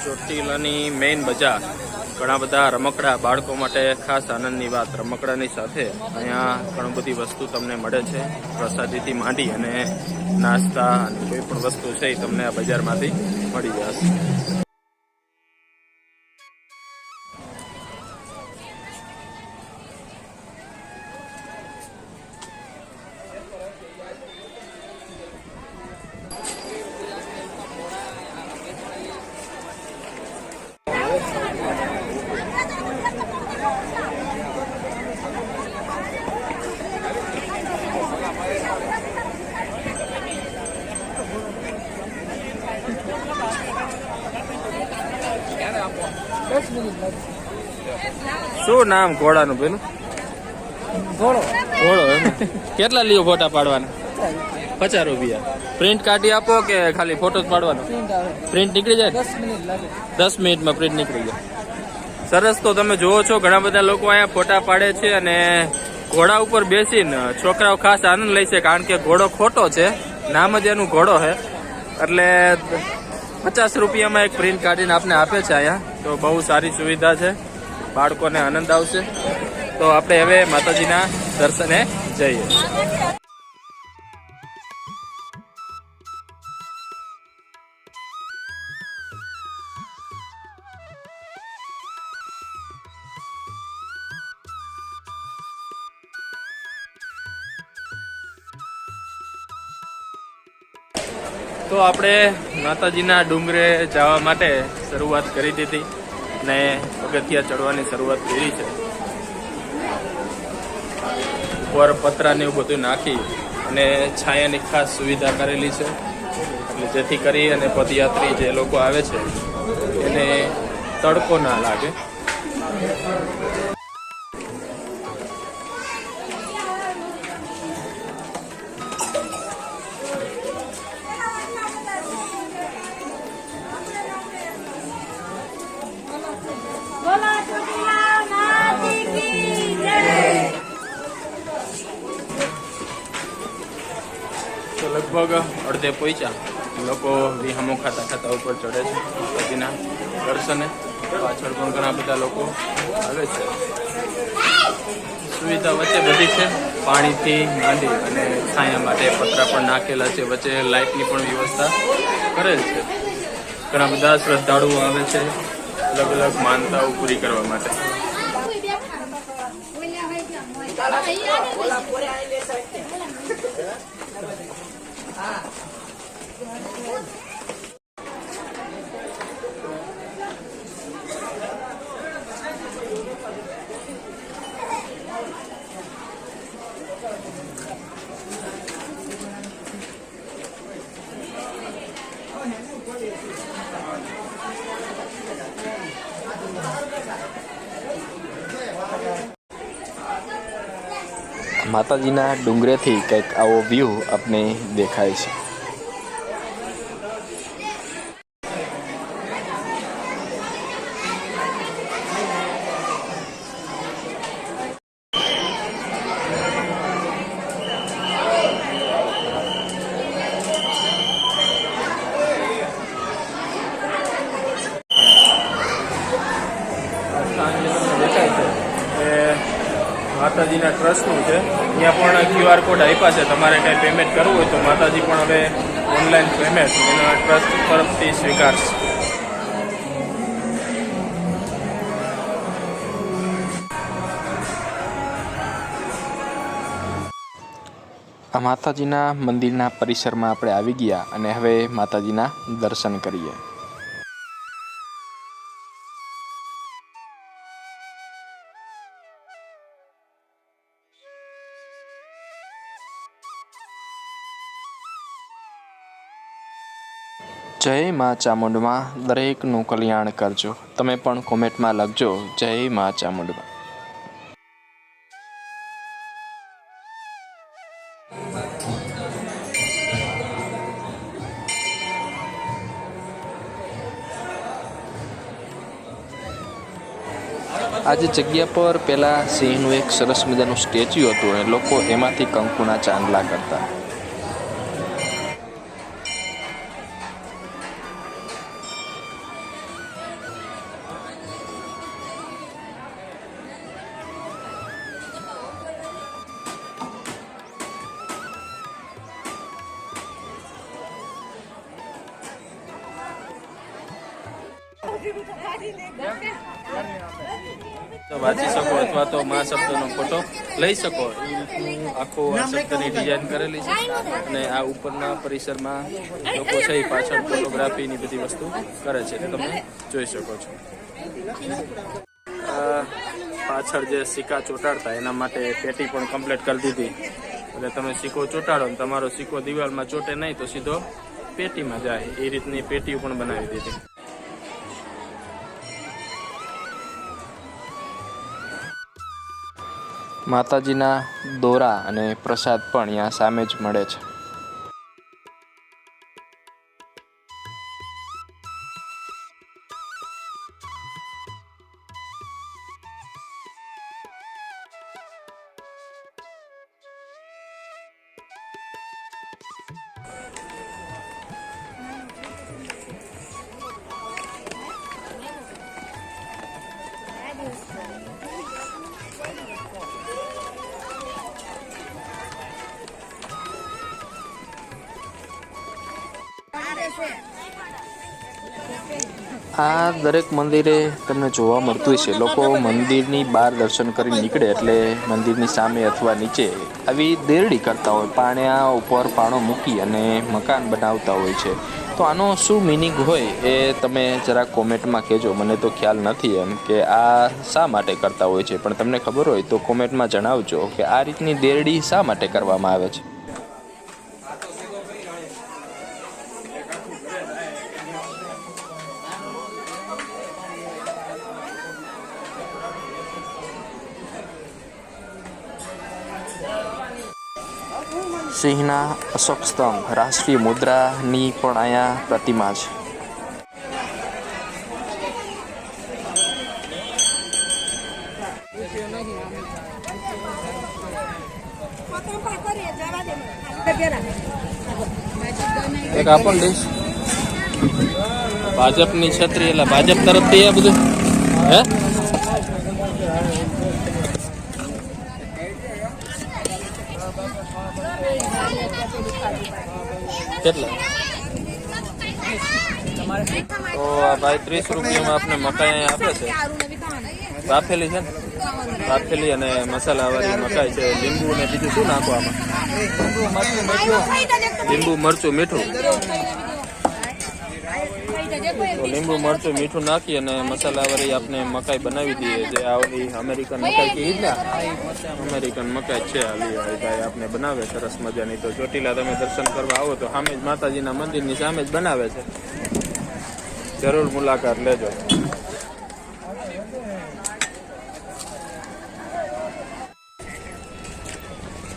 ચોટીલાની main બજાર, ઘણા બધા રમકડા, બાળકો માટે ખાસ આનંદની વાત, રમકડાની સાથે અહીંયા ઘણી બધી વસ્તુ તમને મળે છે, પ્રસાદીથી માંડી અને નાસ્તા અને કોઈ પણ વસ્તુ છે એ તમને આ બજારમાંથી મળી જશે. શું નામ ઘોડાનું પેલું? ઘોડો. કેટલા લ્યો ફોટા પાડવાના? 50 રૂપિયા. પ્રિન્ટ કાઢી આપો કે ખાલી ફોટો જ પાડવાનો? પ્રિન્ટ નીકળી જાય? 10 મિનિટમાં પ્રિન્ટ નીકળી જાય. સરસ. તો તમે જુઓ છો ઘણા બધા લોકો અહીંયા ફોટા પાડે છે અને ઘોડા ઉપર બેસીને છોકરાઓ ખાસ આનંદ લે છે, કારણ કે ઘોડો ખોટો છે, નામ જ એનું ઘોડો છે. એટલે 50 રૂપિયામાં એક પ્રિન્ટ કાઢીને આપને આપે છે અહીંયા. તો બહુ સારી સુવિધા છે, બાળકોને આનંદ આવશે. તો આપણે હવે માતાજીના દર્શને જઈએ. તો આપણે માતાજીના ડુંગરે જવા માટે શરૂઆત કરી દીધી અને પગથિયા ચડવાની શરૂઆત કરી છે. ઉપર પતરા ને એવું બધું નાખી અને છાયાની ખાસ સુવિધા કરેલી છે, એટલે જેથી કરી અને પદયાત્રી જે લોકો આવે છે એને તડકો ના લાગે. લગભગ અડધે પહોંચ્યા, લોકો વિહામો ખાતા ખાતા ઉપર ચડે છે માતાજીના દર્શને. પાછળ પણ ઘણા બધા લોકો આવે છે. સુવિધા વચ્ચે બધી છે, પાણીથી માંડી અને છાયા માટે પતરા પણ નાખેલા છે, વચ્ચે લાઇટની પણ વ્યવસ્થા કરેલ છે. ઘણા બધા શ્રદ્ધાળુઓ આવે છે અલગ અલગ માનતાઓ પૂરી કરવા માટે. માતાજીના ડુંગરેથી કંઈક આવો વ્યૂ આપને દેખાય છે. માતાજીના ટ્રસ્ટનું છે, ત્યાં પણ QR કોડ આપ્યા છે. તમારે કંઈ પેમેન્ટ કરવું હોય તો માતાજી પણ હવે ઓનલાઈન પેમેન્ટ એના ટ્રસ્ટ તરફથી સ્વીકારશે. આ માતાજીના મંદિરના પરિસરમાં આપણે આવી ગયા અને હવે માતાજીના દર્શન કરીએ. જય મા ચામુંડમાં દરેકનું કલ્યાણ કરજો. તમે પણ કોમેન્ટમાં લખજો જય મા ચામુંડમાં. આ જે જગ્યા પર પહેલાં સિંહનું એક સરસ મજાનું સ્ટેચ્યુ હતું અને લોકો એમાંથી કંકુના ચાંદલા કરતા. તો વાંચી શકો અથવા તો મા શબ્દનો ફોટો લઈ શકો. આખો આ શબ્દની ડિઝાઇન કરેલી છે અને આ ઉપરના પરિસરમાં લોકો છે પાછળ ફોટોગ્રાફીની બધી વસ્તુ કરે છે તે તમે જોઈ શકો છો. પાછળ જે સિક્કા ચોંટાડતા એના માટે પેટી પણ કમ્પ્લીટ કરી દીધી. એટલે તમે સિક્કો ચોંટાડો ને તમારો સિક્કો દિવાલમાં ચોંટે નહીં તો સીધો પેટીમાં જાય એ રીતની પેટીઓ પણ બનાવી દીધી. માતાજીના દોરા અને પ્રસાદ પણ અહીંયા સામે જ મળે છે. આ દરેક મંદિરે તમને જોવા મળતું છે. લોકો મંદિરની બહાર દર્શન કરી નીકળે એટલે મંદિરની સામે અથવા નીચે આવી દેરડી કરતા હોય, પાણ્યા ઉપર પાણો મૂકી અને મકાન બનાવતા હોય છે. તો આનો શું મિનિંગ હોય એ તમે જરા કોમેન્ટમાં કહેજો. મને તો ખ્યાલ નથી એમ કે આ શા માટે કરતા હોય છે, પણ તમને ખબર હોય તો કોમેન્ટમાં જણાવજો કે આ રીતની દેરડી શા માટે કરવામાં આવે છે. સિંહના અશોક સ્તંભ, રાષ્ટ્રીય મુદ્રાની પણ અહીંયા પ્રતિમા છે. એક આપણ દઈશ ભાજપની છત્રી, એટલે ભાજપ તરફથી આ બધું હે કેટલા? તો આ ભાઈ 30 રૂપિયામાં આપણે મકાઈ આપે છે. બાફેલી છે ને, બાફેલી અને મસાલાવાળી મકાઈ છે. લીંબુ ને બીજું શું નાખવામાં? લીંબુ મરચું મીઠું. તો લીંબુ મરચું મીઠું નાખી અને મસાલાવાળી આપણે મકાઈ બનાવી દઈએ. જે આવડી અમેરિકન મકાઈ કહીએ ને, અમેરિકન મકાઈ છે. ભાઈ આપણે બનાવે સરસ મજાની. તો ચોટીલા તમે દર્શન કરવા આવો તો સામે જ માતાજીના મંદિરની સામે જ બનાવે છે. જરૂર મુલાકાત લેજો.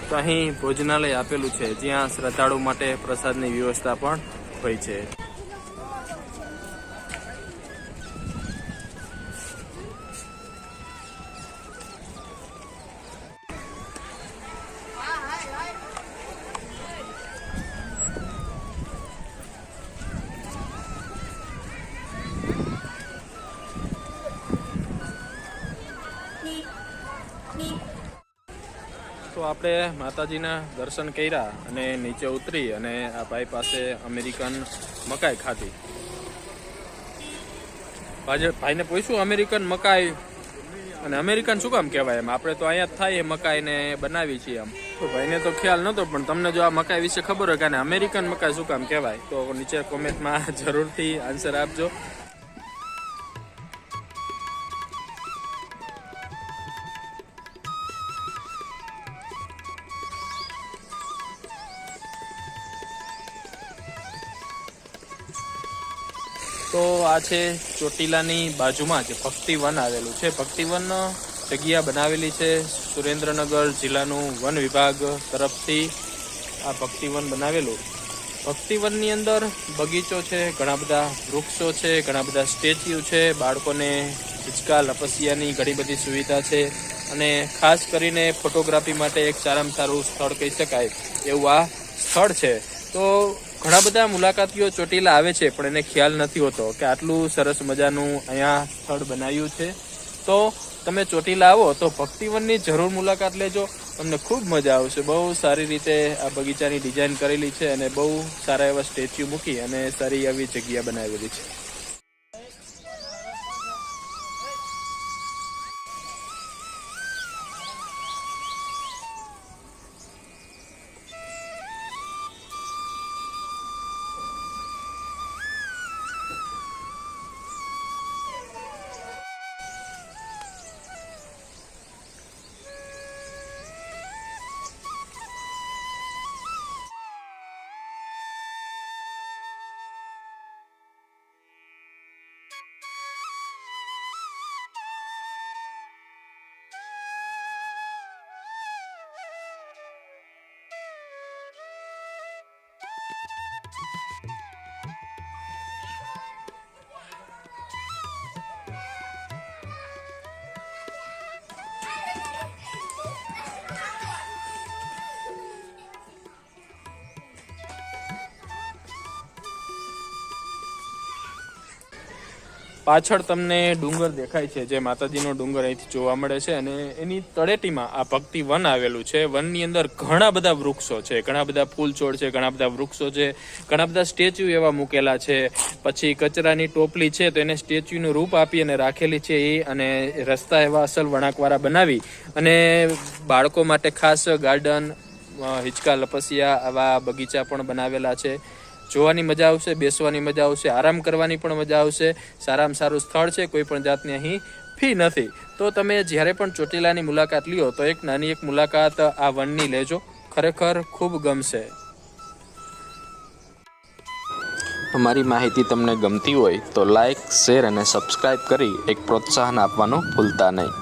તો અહીં ભોજનાલય આપેલું છે જ્યાં શ્રદ્ધાળુ માટે પ્રસાદની વ્યવસ્થા પણ હોય છે. તો આપણે માતાજીના દર્શન કર્યા અને નીચે ઉતરી અને આ ભાઈ પાસે અમેરિકન મકાઈ ખાધી. ભાઈને પૂછ્યું અમેરિકન મકાઈ અને અમેરિકન શું કામ કહેવાય એમ? આપણે તો અહીંયા જ થાય એ મકાઈને બનાવી છીએ એમ. તો ભાઈને તો ખ્યાલ નહોતો, પણ તમને જો આ મકાઈ વિશે ખબર હોય કે અમેરિકન મકાઈ શું કામ કહેવાય તો નીચે કોમેન્ટમાં જરૂરથી આન્સર આપજો. તો આ છે ચોટીલાની બાજુમાં જે ભક્તિવન આવેલું છે. ભક્તિવન જગ્યા બનાવેલી છે સુરેન્દ્રનગર જિલ્લાનું વન વિભાગ તરફથી આ ભક્તિવન બનાવેલું. ભક્તિવનની અંદર બગીચો છે, ઘણા બધા વૃક્ષો છે, ઘણા બધા સ્ટેચ્યુ છે, બાળકોને હિંચકા લપસિયાની ઘણી બધી સુવિધા છે અને ખાસ કરીને ફોટોગ્રાફી માટે એક સારામાં સારું સ્થળ કહી શકાય એવું આ સ્થળ છે. તો ઘણા બધા મુલાકાતીઓ ચોટીલા આવે છે પણ એને ખ્યાલ નથી હોતો કે આટલું સરસ મજાનું અહીંયા સ્થળ બનાવ્યું છે. તો તમે ચોટીલા આવો તો ભક્તિવનની જરૂર મુલાકાત લેજો, તમને ખૂબ મજા આવશે. બહુ સારી રીતે આ બગીચાની ડિઝાઇન કરેલી છે અને બહુ સારા એવા સ્ટેચ્યુ મૂકી અને સારી એવી જગ્યા બનાવેલી છે. પાછળ તમને ડુંગર દેખાય છે, જે માતાજીનો ડુંગર અહીંથી જોવા મળે છે અને એની તળેટીમાં આ ભક્તિ વન આવેલું છે. વનની અંદર ઘણા બધા વૃક્ષો છે, ઘણા બધા ફૂલ છોડ છે, ઘણા બધા વૃક્ષો છે, ઘણા બધા સ્ટેચ્યુ એવા મૂકેલા છે. પછી કચરાની ટોપલી છે તો એને સ્ટેચ્યુનું રૂપ આપી અને રાખેલી છે એ, અને રસ્તા એવા અસલ વળાંકવાળા બનાવી અને બાળકો માટે ખાસ ગાર્ડન, હિંચકા લપસિયા આવા બગીચા પણ બનાવેલા છે. જોવાની મજા આવશે, બેસવાની મજા આવશે, આરામ કરવાની પણ મજા આવશે. સારામાં સારું સ્થળ છે, કોઈ પણ જાતની અહીં ફી નથી. તો તમે જ્યારે પણ ચોટીલાની મુલાકાત લ્યો તો એક નાની એક મુલાકાત આ વનની લેજો, ખરેખર ખૂબ ગમશે. અમારી માહિતી તમને ગમતી હોય તો લાઈક, શેર અને સબસ્ક્રાઈબ કરી એક પ્રોત્સાહન આપવાનું ભૂલતા નહીં.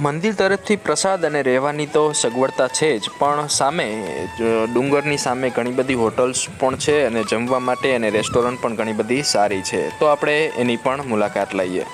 મંદિર તરફથી પ્રસાદ અને રહેવાની તો સગવડતા છે જ, પણ સામે ડુંગરની સામે ઘણી બધી હોટલ્સ પણ છે અને જમવા માટે અને રેસ્ટોરન્ટ પણ ઘણી બધી સારી છે. તો આપણે એની પણ મુલાકાત લઈએ.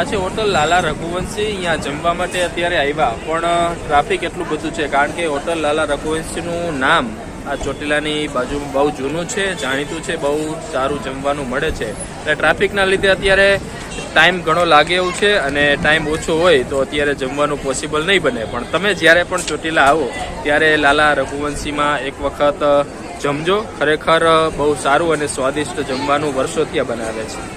આ છે હોટલ લાલા રઘુવંશી. અહીંયા જમવા માટે અત્યારે આવ્યા પણ ટ્રાફિક એટલું બધું છે, કારણ કે હોટલ લાલા રઘુવંશીનું નામ આ ચોટીલાની બાજુમાં બહુ જૂનું છે, જાણીતું છે, બહુ સારું જમવાનું મળે છે. એટલે ટ્રાફિકના લીધે અત્યારે ટાઈમ ઘણો લાગે એવું છે અને ટાઈમ ઓછો હોય તો અત્યારે જમવાનું પોસિબલ નહીં બને. પણ તમે જ્યારે પણ ચોટીલા આવો ત્યારે લાલા રઘુવંશીમાં એક વખત જમજો. ખરેખર બહુ સારું અને સ્વાદિષ્ટ જમવાનું વર્ષોથી બનાવે છે.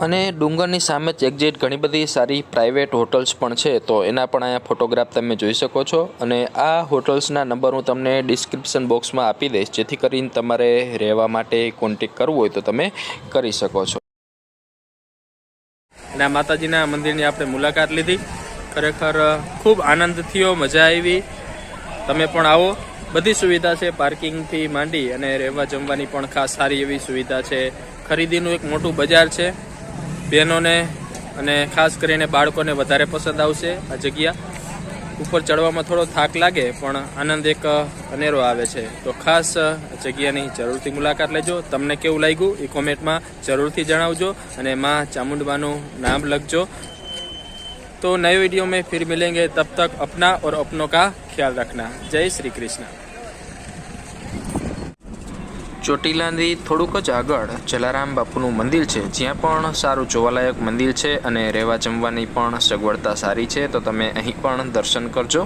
અને ડુંગરની સામે જ એક્ઝેક્ટ ઘણી બધી સારી પ્રાઇવેટ હોટલ્સ પણ છે, તો એના પણ અહીંયા ફોટોગ્રાફ તમે જોઈ શકો છો. અને આ હોટલ્સના નંબર હું તમને ડિસ્ક્રિપ્શન બોક્સમાં આપી દઈશ, જેથી કરીને તમારે રહેવા માટે કોન્ટેક કરવો હોય તો તમે કરી શકો છો. અને આ માતાજીના મંદિરની આપણે મુલાકાત લીધી, ખરેખર ખૂબ આનંદ થયો, મજા આવી. તમે પણ આવો, બધી સુવિધા છે, પાર્કિંગથી માંડી અને રહેવા જમવાની પણ ખાસ સારી એવી સુવિધા છે. ખરીદીનું એક મોટું બજાર છે. બહેનોને અને ખાસ કરીને બાળકોને વધારે પસંદ આવશે આ જગ્યા. ઉપર ચડવામાં થોડો થાક લાગે પણ આનંદ એક અનેરો આવે છે. તો ખાસ જગ્યાની જરૂરથી મુલાકાત લેજો. તમને કેવું લાગ્યું એ કોમેન્ટમાં જરૂરથી જણાવજો અને માં ચામુંડમાનું નામ લખજો. तो नए वीडियो में फिर मिलेंगे, तब तक अपना और अपनों का ख्याल रखना. जय श्री कृष्ण. ચોટીલાથી થોડુંક જ આગળ જલારામ બાપુનું મંદિર છે, જ્યાં પણ સારું જોવાલાયક મંદિર છે અને રહેવા જમવાની પણ સગવડતા સારી છે. તો તમે અહીં પણ દર્શન કરજો.